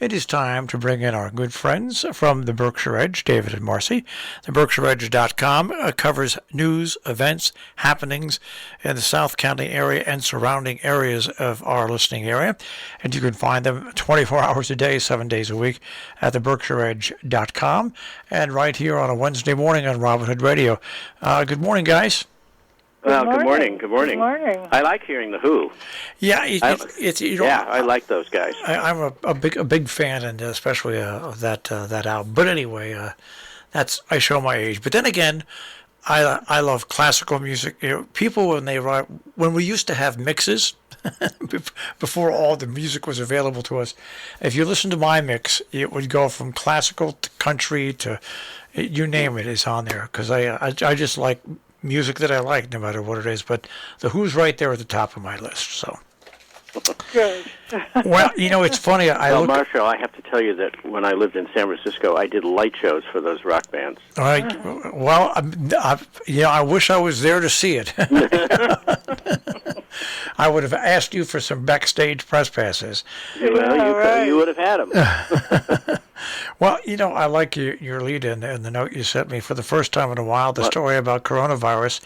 It is time to bring in our good friends from the Berkshire Edge, David and Marcy. The BerkshireEdge.com covers news, events, happenings in the South County area and surrounding areas of our listening area. And you can find them 24 hours a day, 7 days a week at the BerkshireEdge.com and right here on a Wednesday morning on Robin Hood Radio. Good morning, guys. Well, good morning. Good morning. Good morning. I like hearing the Who. Yeah, it's you know. Yeah, I like those guys. I'm a big fan, and especially of that album. But anyway, I show my age. But then again, I love classical music. You know, people when we used to have mixes before all the music was available to us. If you listen to my mix, it would go from classical to country to you name it is on there because I just like music that I like, no matter what it is. But the Who's right there at the top of my list. So. Good. Well, you know, it's funny. Marshall, I have to tell you that when I lived in San Francisco, I did light shows for those rock bands. All right. Well, I wish I was there to see it. I would have asked you for some backstage press passes. Well, you would have had them. Well, you know, I like your lead in the note you sent me. For the first time in a while, the story about coronavirus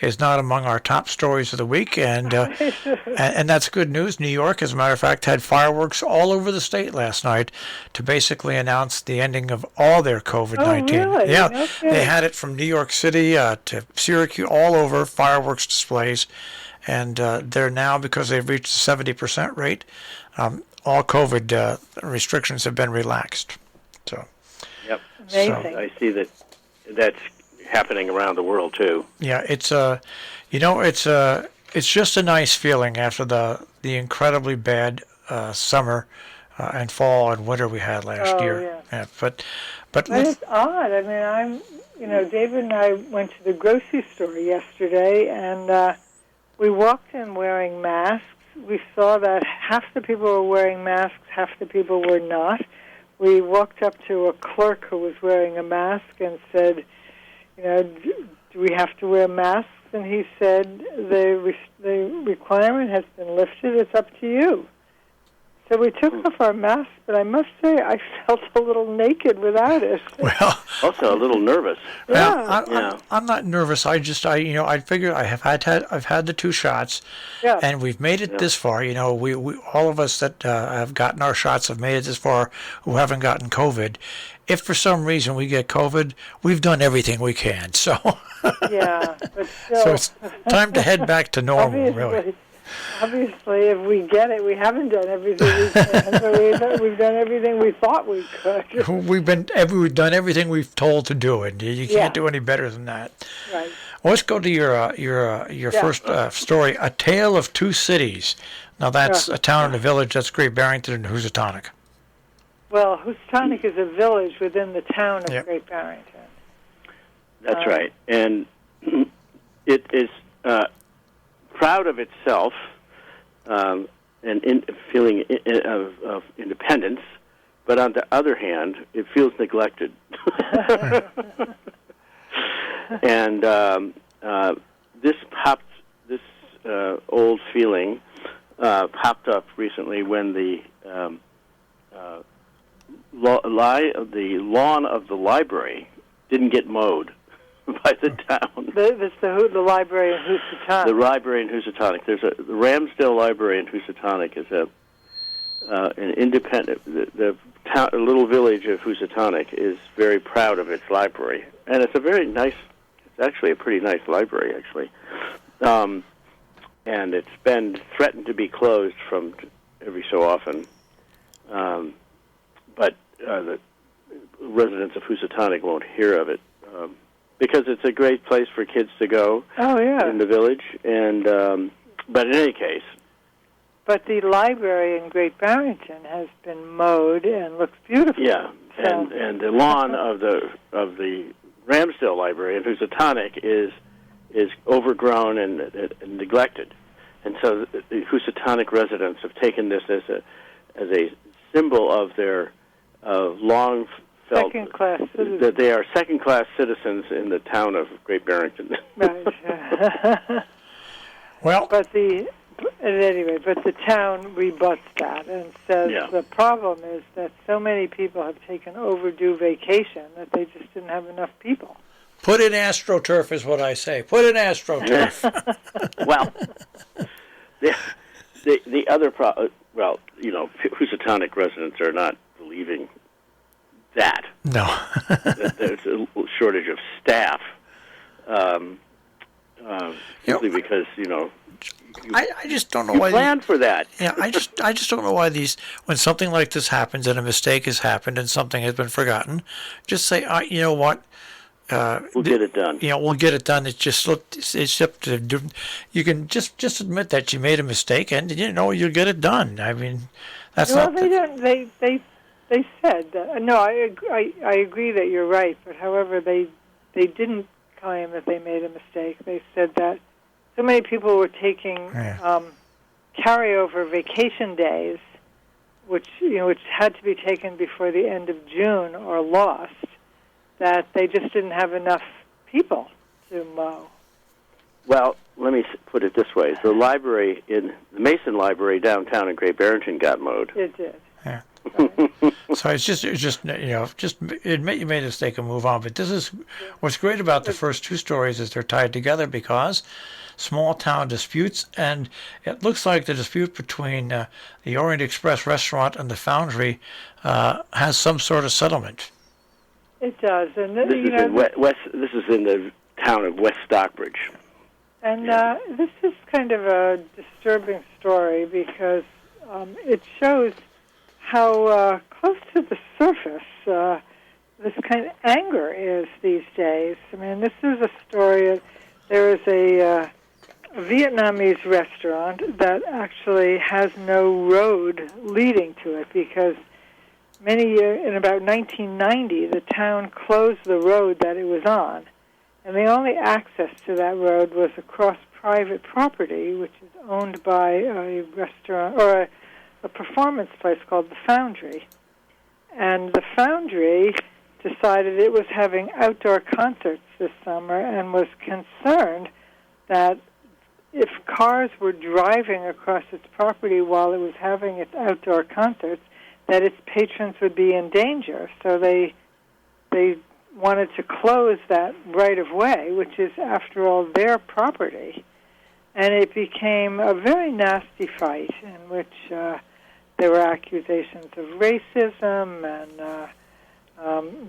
is not among our top stories of the week, and that's good news. New York, as a matter of fact, had fireworks all over the state last night to basically announce the ending of all their COVID-19. Oh, really? Yeah, Okay. They had it from New York City to Syracuse, all over, fireworks displays. And they're now, because they've reached the 70% rate, all COVID restrictions have been relaxed. So, yep. Amazing. I see that's happening around the world too. Yeah, it's it's just a nice feeling after the incredibly bad summer and fall and winter we had last year. Yeah. But it's odd. I mean, David and I went to the grocery store yesterday, and we walked in wearing masks. We saw that half the people were wearing masks, half the people were not. We walked up to a clerk who was wearing a mask and said, do we have to wear masks? And he said, the requirement has been lifted. It's up to you. So we took off our masks, but I must say I felt a little naked without it. Well, also a little nervous. Well, I'm not nervous. I figure I've had the 2 shots, and we've made it this far. You know, we all of us that have gotten our shots have made it this far who haven't gotten COVID. If for some reason we get COVID, we've done everything we can. So Yeah, but still. So it's time to head back to normal, really. Obviously, if we get it, we haven't done everything we can. So we've done everything we thought we could. We've done everything we've told to do, and you can't do any better than that. Right. Well, let's go to your first story, A Tale of Two Cities. Now, that's a town and a village. That's Great Barrington and Housatonic. Well, Housatonic is a village within the town of Great Barrington. That's right. And it is proud of itself and feeling of independence, but on the other hand, it feels neglected. And this old feeling popped up recently when the lawn of the library didn't get mowed by the town. That's the library in Housatonic. The library in Housatonic. There's the Ramsdale Library in Housatonic is an independent. The town, little village of Housatonic is very proud of its library, and it's a very nice. It's actually a pretty nice library, actually, and it's been threatened to be closed from every so often. But the residents of Housatonic won't hear of it. Because it's a great place for kids to go in the village. And but in any case. But the library in Great Barrington has been mowed and looks beautiful. Yeah, so. and the lawn of the Ramsdale Library in Housatonic is overgrown and neglected. And so the Housatonic residents have taken this as a symbol of their long felt second-class citizens. That they are second-class citizens in the town of Great Barrington. Right. Well, but the at any rate, but the town rebuts that and says the problem is that so many people have taken overdue vacation that they just didn't have enough people. Put in AstroTurf is what I say. Put in AstroTurf. Well, the other problem, Housatonic residents are not believing that. No. That there's a shortage of staff, simply because, I just don't know you why. Plan for that. Yeah, I just don't know why when something like this happens and a mistake has happened and something has been forgotten, just say, you know what? We'll get it done. We'll get it done. It's just you can just admit that you made a mistake and you'll get it done. I mean, that's not. They don't. They said that. No, I agree that you're right. But however, they didn't claim that they made a mistake. They said that so many people were taking carryover vacation days, which had to be taken before the end of June or lost, that they just didn't have enough people to mow. Well, let me put it this way: the library the Mason Library downtown in Great Barrington got mowed. It did. Yeah. So it's just admit you made a mistake and move on. But this is what's great about the first two stories is they're tied together because small town disputes, and it looks like the dispute between the Orient Express restaurant and the Foundry has some sort of settlement. It does, and this is in the town of West Stockbridge. And this is kind of a disturbing story because it shows how close to the surface this kind of anger is these days. I mean, this is a story. There is a Vietnamese restaurant that actually has no road leading to it because in about 1990, the town closed the road that it was on, and the only access to that road was across private property, which is owned by a restaurant or a performance place called the Foundry. And the Foundry decided it was having outdoor concerts this summer and was concerned that if cars were driving across its property while it was having its outdoor concerts, that its patrons would be in danger. So they wanted to close that right-of-way, which is, after all, their property. And it became a very nasty fight in which there were accusations of racism and,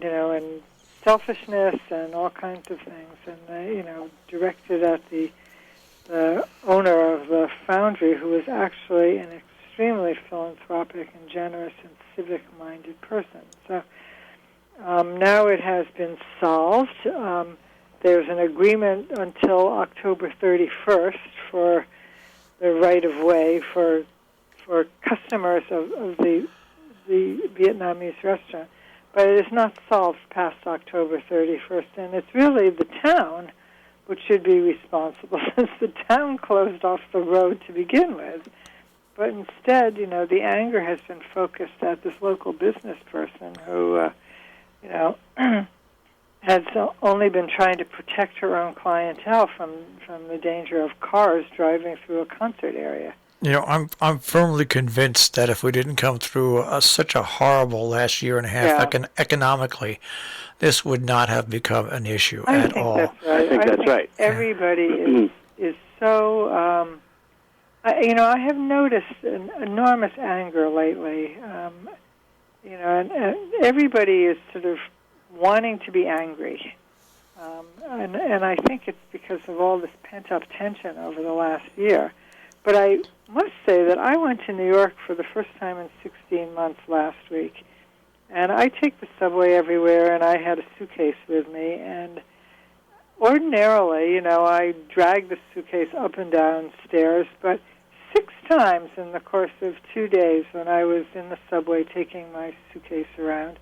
and selfishness and all kinds of things. And, directed at the owner of the Foundry, who was actually an extremely philanthropic and generous and civic-minded person. So now it has been solved. There's an agreement until October 31st for the right-of-way for customers of the Vietnamese restaurant. But it is not solved past October 31st, and it's really the town which should be responsible, since the town closed off the road to begin with. But instead, the anger has been focused at this local business person who, has only been trying to protect her own clientele from the danger of cars driving through a concert area. I'm firmly convinced that if we didn't come through such a horrible last year and a half economically, this would not have become an issue at all. That's right. I think that's right. Everybody is so. I have noticed an enormous anger lately. And everybody is sort of wanting to be angry, and I think it's because of all this pent-up tension over the last year. But I must say that I went to New York for the first time in 16 months last week. And I take the subway everywhere, and I had a suitcase with me. And ordinarily, I drag the suitcase up and down stairs. But 6 times in the course of 2 days when I was in the subway taking my suitcase around,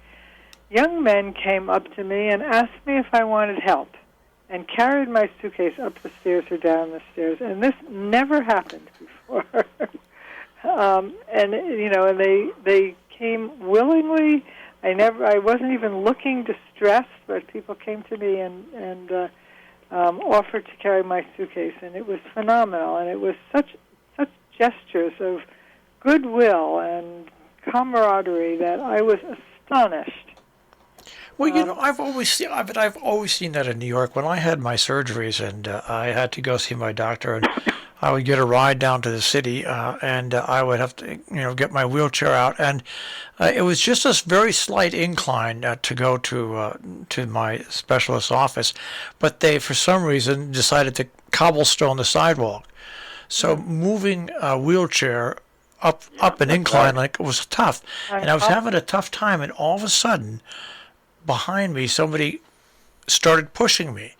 young men came up to me and asked me if I wanted help, and carried my suitcase up the stairs or down the stairs, and this never happened before. And they came willingly. I wasn't even looking distressed, but people came to me and offered to carry my suitcase, and it was phenomenal. And it was such gestures of goodwill and camaraderie that I was astonished. Well, I've always seen that in New York. When I had my surgeries and I had to go see my doctor, and I would get a ride down to the city, and I would have to, get my wheelchair out, and it was just a very slight incline to go to my specialist's office, but they, for some reason, decided to cobblestone the sidewalk. So moving a wheelchair up an incline like was tough, and I was having a tough time, and all of a sudden, behind me, somebody started pushing me.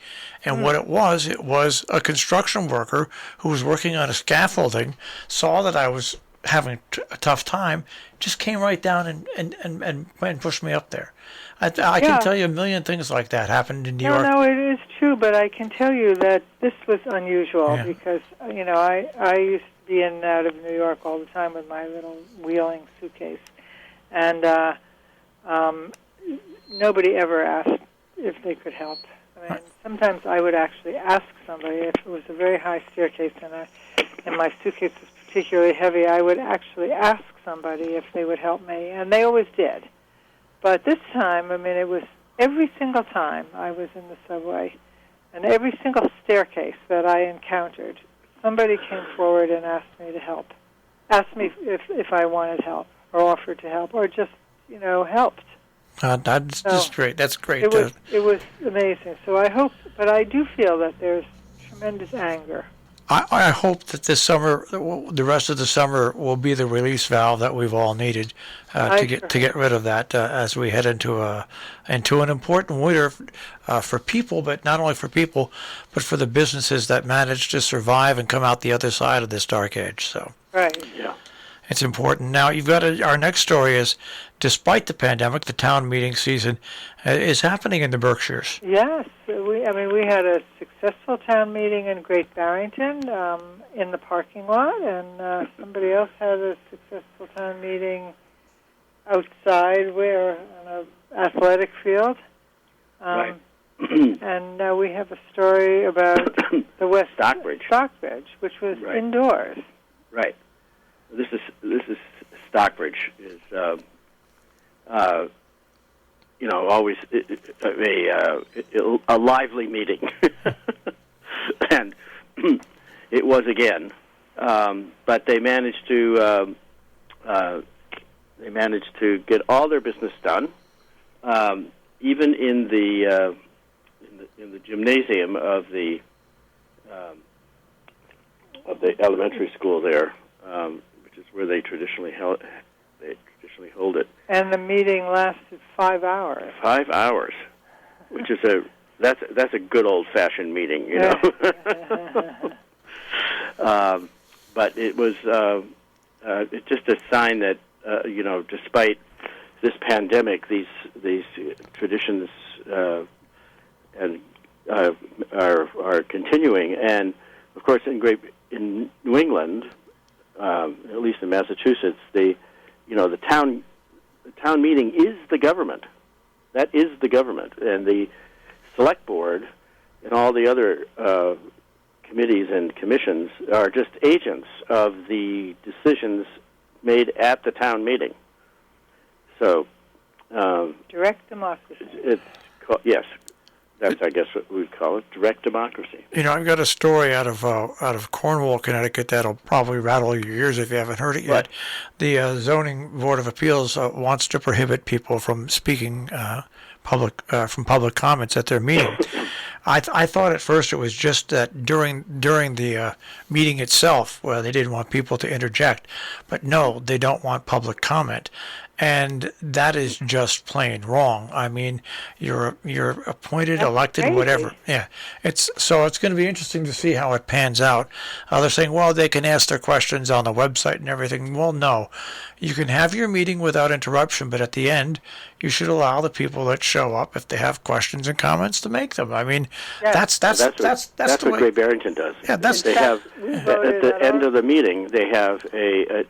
And what it was a construction worker who was working on a scaffolding, saw that I was having a tough time, just came right down and pushed me up there. I can tell you a million things like that happened in New York. No, it is true, but I can tell you that this was unusual because, I used to be in and out of New York all the time with my little wheeling suitcase. And nobody ever asked if they could help. I mean, sometimes I would actually ask somebody if it was a very high staircase and my suitcase was particularly heavy. I would actually ask somebody if they would help me, and they always did. But this time, it was every single time I was in the subway, and every single staircase that I encountered, somebody came forward and asked me to help, asked me if I wanted help or offered to help or just, helped. That's just great. That's great. It was amazing. So I hope, but I do feel that there's tremendous anger. I hope that this summer, the rest of the summer, will be the release valve that we've all needed to get rid of that as we head into an important winter for people, but not only for people, but for the businesses that manage to survive and come out the other side of this dark age. So right, yeah. It's important. Now, you've got our next story is, despite the pandemic, the town meeting season is happening in the Berkshires. Yes, we had a successful town meeting in Great Barrington in the parking lot, and somebody else had a successful town meeting outside, on an athletic field. Right. And we have a story about the West Stockbridge, which was right. Indoors. Right. This is Stockbridge is always a lively meeting, and it was again. But they managed to get all their business done, even in the gymnasium of the elementary school there. Which is where they traditionally hold it. And the meeting lasted 5 hours. 5 hours, which is that's a good old-fashioned meeting, But it was it's just a sign that despite this pandemic, these traditions and are continuing, and of course in New England. At least in Massachusetts, the town meeting is the government. That is the government, and the select board and all the other committees and commissions are just agents of the decisions made at the town meeting. So, direct democracy. It's yes. That's, I guess, what we would call it, direct democracy. I've got a story out of Cornwall, Connecticut, that'll probably rattle your ears if you haven't heard it yet. Right. The Zoning Board of Appeals wants to prohibit people from speaking from public comments at their meeting. I thought at first it was just that during the meeting itself, where they didn't want people to interject, but no, they don't want public comment. And that is just plain wrong. I mean, you're appointed, elected, crazy. Whatever. Yeah, it's going to be interesting to see how it pans out. They're saying, well, they can ask their questions on the website and everything. Well, no, you can have your meeting without interruption, but at the end, you should allow the people that show up, if they have questions and comments, to make them. I mean, yes. that's what the way Great Barrington does. Yeah, they have at the end of the meeting, they have a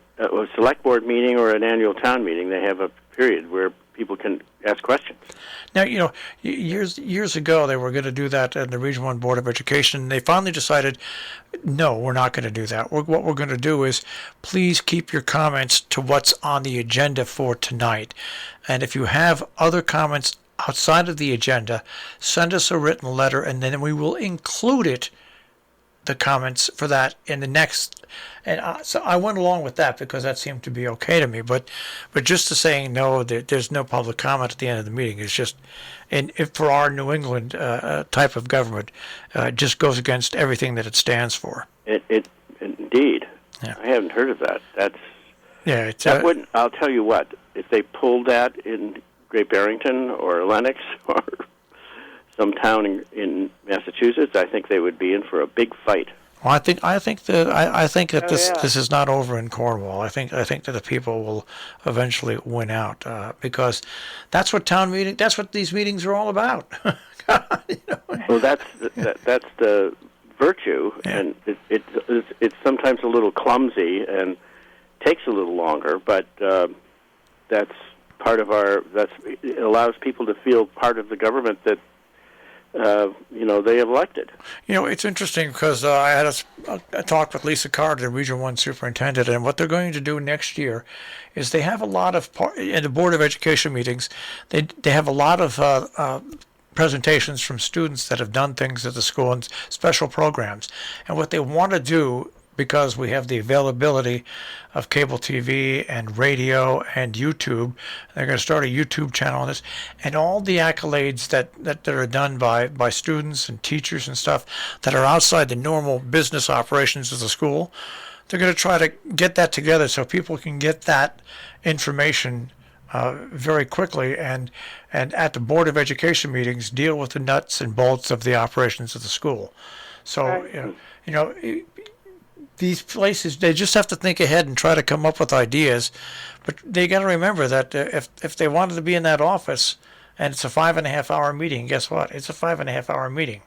select board meeting or an annual town meeting. They have a period where people can ask questions. Now, years ago they were going to do that in the Region 1 Board of Education, and they finally decided, no, we're not going to do that. What we're going to do is please keep your comments to what's on the agenda for tonight. And if you have other comments outside of the agenda, send us a written letter, and then we will include the comments for that in the next. And so I went along with that because that seemed to be okay to me. But just to saying no, there's no public comment at the end of the meeting is just, and if for our New England type of government, just goes against everything that it stands for. It indeed. Yeah. I haven't heard of that. Yeah, that wouldn't. I'll tell you what. If they pulled that in Great Barrington or Lenox or some town in Massachusetts, I think they would be in for a big fight. Well, I think that this is not over in Cornwall. I think that the people will eventually win out because that's what these meetings are all about. Well, that's the virtue, yeah. And it's sometimes a little clumsy and takes a little longer, but that's part of it allows people to feel part of the government that they elected. It's interesting because I had a talk with Lisa Carter, the Region 1 superintendent, and what they're going to do next year is they have a lot of, in the Board of Education meetings, they have a lot of presentations from students that have done things at the school and special programs. And what they want to do, because we have the availability of cable TV and radio and YouTube. They're going to start a YouTube channel on this. And all the accolades that are done by students and teachers and stuff that are outside the normal business operations of the school, they're going to try to get that together so people can get that information very quickly and at the Board of Education meetings deal with the nuts and bolts of the operations of the school. So, right. These places, they just have to think ahead and try to come up with ideas. But they got to remember that if they wanted to be in that office and it's a 5.5 hour meeting, guess what? It's a 5.5 hour meeting.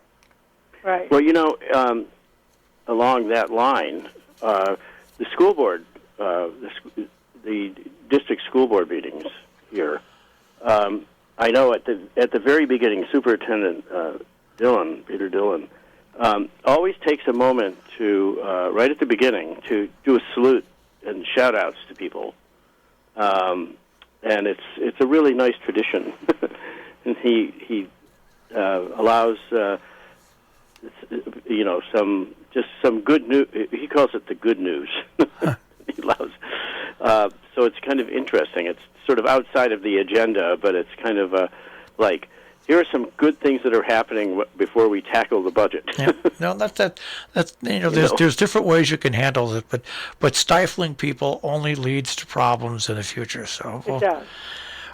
Right. Well, along that line, the school board, the district school board meetings here, I know at the very beginning, Superintendent Peter Dillon, always takes a moment to, right at the beginning, to do a salute and shout-outs to people. And it's a really nice tradition. And he allows, some good news. He calls it the good news. He allows. So it's kind of interesting. It's sort of outside of the agenda, but it's kind of like, here are some good things that are happening before we tackle the budget. Yeah. No, that's there's different ways you can handle it, but stifling people only leads to problems in the future. So it does.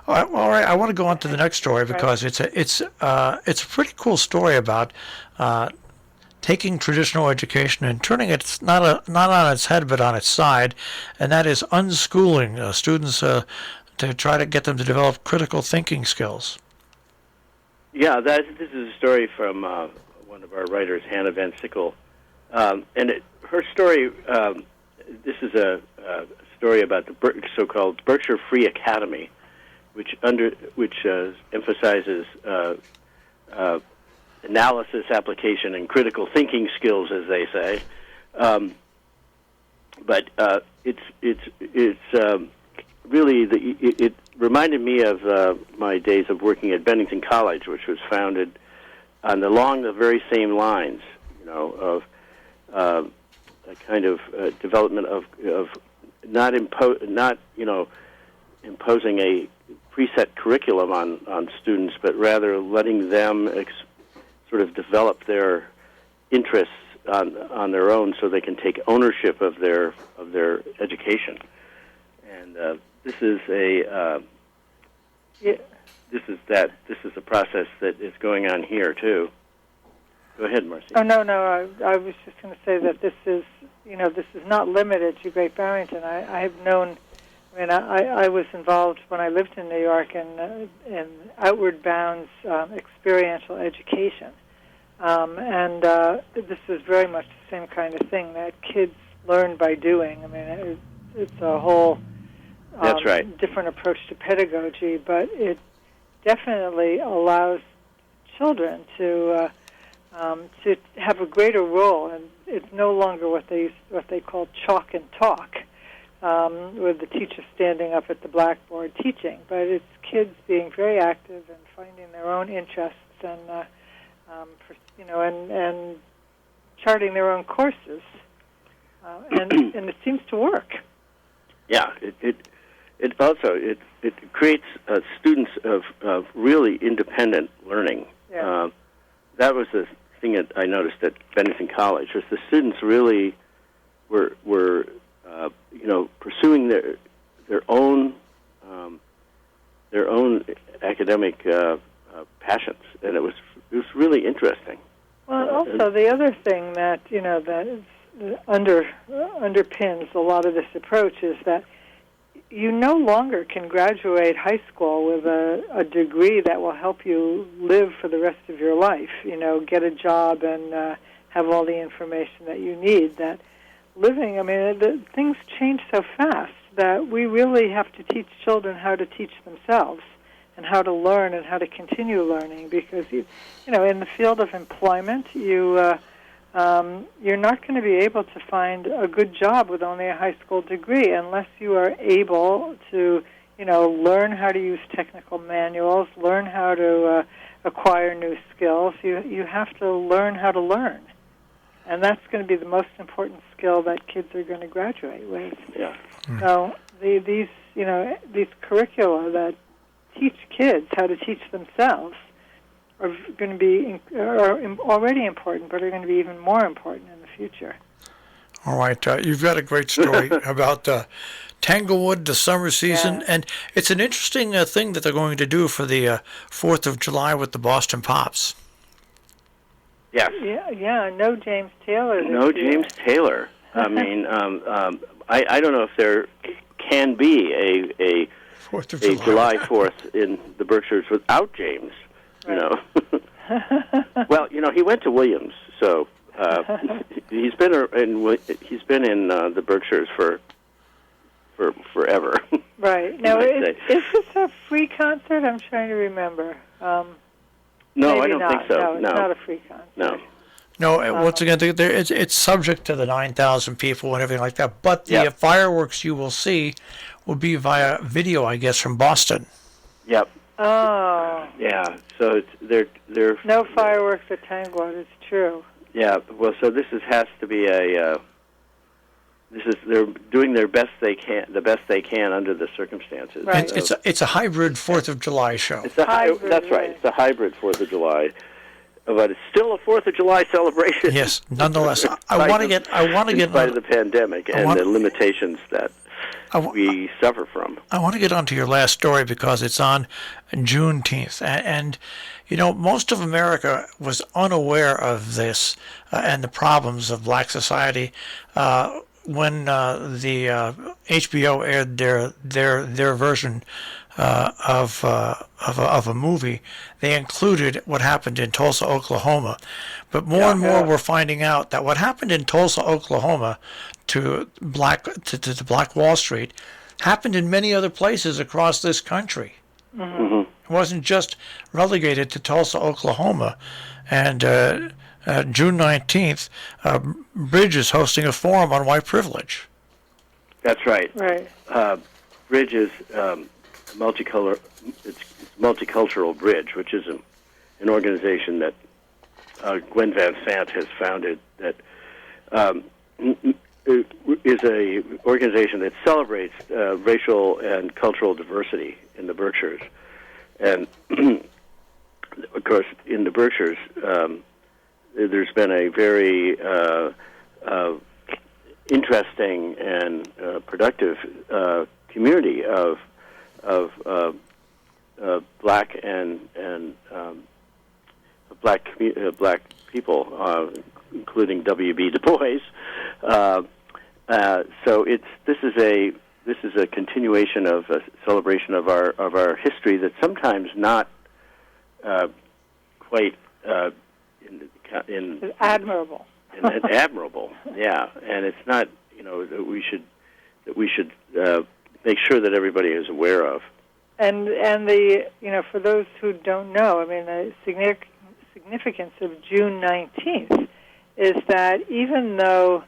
All right. I want to go on to the next story because it's a pretty cool story about taking traditional education and turning it not on its head but on its side, and that is unschooling students to try to get them to develop critical thinking skills. Yeah, this is a story from one of our writers, Hannah Van Sickle, and her story. This is a story about the so-called Berkshire Free Academy, which emphasizes analysis, application, and critical thinking skills, as they say. But it's really it reminded me of my days of working at Bennington College, which was founded along the very same lines, of a kind of development of not imposing a preset curriculum on students, but rather letting them sort of develop their interests on their own, so they can take ownership of their education. And this is a process that is going on here too. Go ahead, Marcy. Oh no, I was just going to say that this is not limited to Great Barrington. I have known. I mean, I was involved when I lived in New York in Outward Bound's experiential education, and this is very much the same kind of thing that kids learn by doing. I mean, it's a whole That's right. different approach to pedagogy, but it definitely allows children to have a greater role, and it's no longer what they call chalk and talk, with the teacher standing up at the blackboard teaching, but it's kids being very active and finding their own interests and and charting their own courses, and it seems to work. Yeah, it also creates students of really independent learning. Yeah. That was the thing that I noticed at Bennington College, was the students really were pursuing their own academic passions, and it was really interesting. Well, also the other thing that underpins a lot of this approach is that you no longer can graduate high school with a degree that will help you live for the rest of your life. Get a job and have all the information that you need. That living, things change so fast that we really have to teach children how to teach themselves and how to learn and how to continue learning, because in the field of employment, you're not going to be able to find a good job with only a high school degree unless you are able to learn how to use technical manuals, learn how to acquire new skills. You have to learn how to learn, and that's going to be the most important skill that kids are going to graduate with. Yeah. So these curricula that teach kids how to teach themselves are going to be already important, but are going to be even more important in the future. All right, you've got a great story about Tanglewood, the summer season, and it's an interesting thing that they're going to do for the 4th of July with the Boston Pops. Yes. Yeah. No James Taylor. No James Taylor. I mean, I don't know if there can be a 4th of July 4th in the Berkshires without James. Right. Well, he went to Williams, so he's been in the Berkshires for forever. Right. Now, is this a free concert? I'm trying to remember. No, I don't think so. No, it's not a free concert. No, once again, it's subject to the 9,000 people and everything like that. But the fireworks you will see will be via video, I guess, from Boston. Yep. Oh. Yeah. So they're no fireworks at Tanglewood. It's true. Yeah. Well, so has to be they're doing the best they can under the circumstances. Right. It's a hybrid 4th of July show. It's hybrid, that's right. It's a hybrid 4th of July. But it's still a 4th of July celebration. Yes, nonetheless, I want to get in spite of the pandemic and the limitations that we suffer from. I want to get onto your last story because it's on Juneteenth, and most of America was unaware of this and the problems of black society when the HBO aired their version of a movie. They included what happened in Tulsa, Oklahoma, but more and more we're finding out that what happened in Tulsa, Oklahoma, to the Black Wall Street, happened in many other places across this country. Mm-hmm. It wasn't just relegated to Tulsa, Oklahoma, and June 19th, Bridge is hosting a forum on white privilege. That's right. Right. Bridge is multicultural Bridge, which is an organization that Gwen Van Sant has founded. That is a organization that celebrates racial and cultural diversity in the Berkshires, and of course, in the Berkshires, there's been a very interesting and productive community of black and black people, including W.B. Du Bois. So this is a continuation of a celebration of our history that's sometimes not quite in admirable. Admirable, yeah, and it's not that we should make sure that everybody is aware of. And the for those who don't know, I mean the significance of June 19th is that even though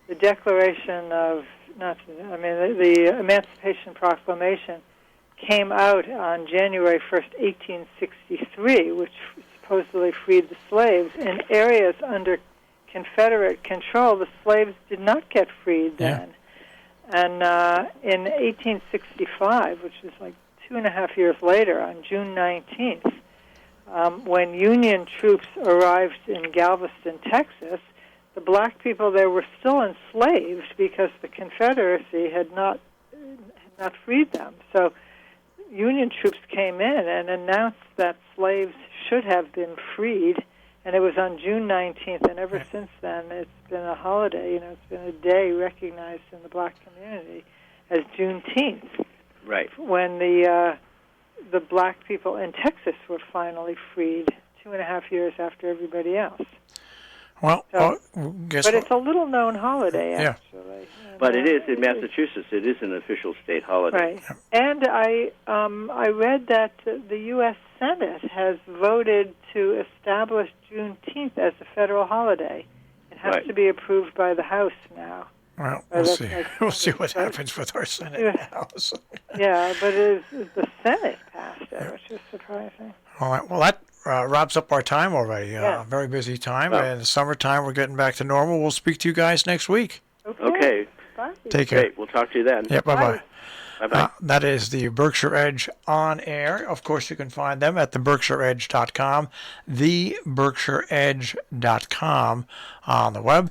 the Declaration of the Emancipation Proclamation came out on January 1st, 1863, which supposedly freed the slaves, in areas under Confederate control, the slaves did not get freed then. And in 1865, which is like 2.5 years later, on June 19th, when Union troops arrived in Galveston, Texas, the black people there were still enslaved because the Confederacy had not freed them. So Union troops came in and announced that slaves should have been freed, and it was on June 19th, and ever since then it's been a holiday. It's been a day recognized in the black community as Juneteenth. Right. When the black people in Texas were finally freed 2.5 years after everybody else. Well, guess but what? it's a little-known holiday, actually. But it is in Massachusetts. It is an official state holiday. Right. And I read that the U.S. Senate has voted to establish Juneteenth as a federal holiday. It has to be approved by the House now. Well, we'll see. We'll see what happens with our Senate House. Yeah, but the Senate passed it, which is surprising. All right. Well, that wraps up our time already. Very busy time. And summertime, we're getting back to normal. We'll speak to you guys next week. Okay. Bye. Take care. Great. We'll talk to you then. Yeah, bye-bye. Bye-bye. That is the Berkshire Edge on air. Of course, you can find them at theberkshireedge.com, theberkshireedge.com on the web.